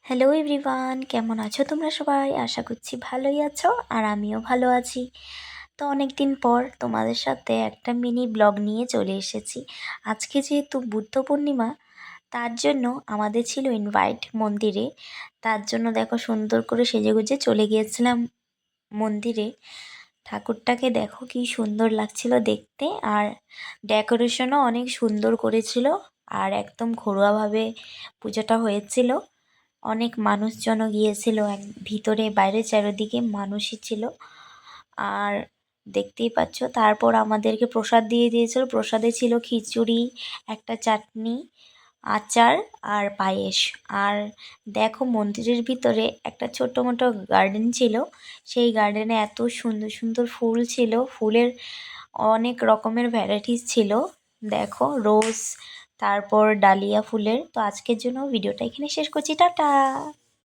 Hello everyone, কেমন আছো তোমরা সবাই? আশা করছি ভালোই আছো আর আমিও ভালো আছি। তো অনেক দিন পর তোমাদের সাথে একটা মিনি ব্লগ নিয়ে চলে এসেছি। আজকে যেহেতু বুদ্ধ পূর্ণিমা, তার জন্য আমাদের ছিল ইনভাইট মন্দিরে। তার জন্য দেখো সুন্দর করে সেজেগুজে চলে গিয়েছিলাম মন্দিরে। ঠাকুরটাকে দেখো কি সুন্দর লাগছিল দেখতে, আর ডেকোরেশনও অনেক সুন্দর করেছিল। আর একদম ঘরোয়াভাবে পুজোটা হয়েছিল। অনেক মানুষজনও গিয়েছিল, ভিতরে বাইরে চারিদিকে মানুষই ছিল। আর দেখতেই পাচ্ছ, তারপর আমাদেরকে প্রসাদ দিয়ে দিয়েছিল। প্রসাদে ছিল খিচুড়ি, একটা চাটনি, আচার আর পায়েস। আর দেখো মন্দিরের ভিতরে একটা ছোটো মোটো গার্ডেন ছিল। সেই গার্ডেনে এত সুন্দর সুন্দর ফুল ছিল, ফুলের অনেক রকমের ভ্যারাইটিস ছিল। দেখো রোজ, তারপর ডালিয়া ফুলের। তো আজকের জন্য ভিডিওটা এখানে শেষ করছি, টাটা।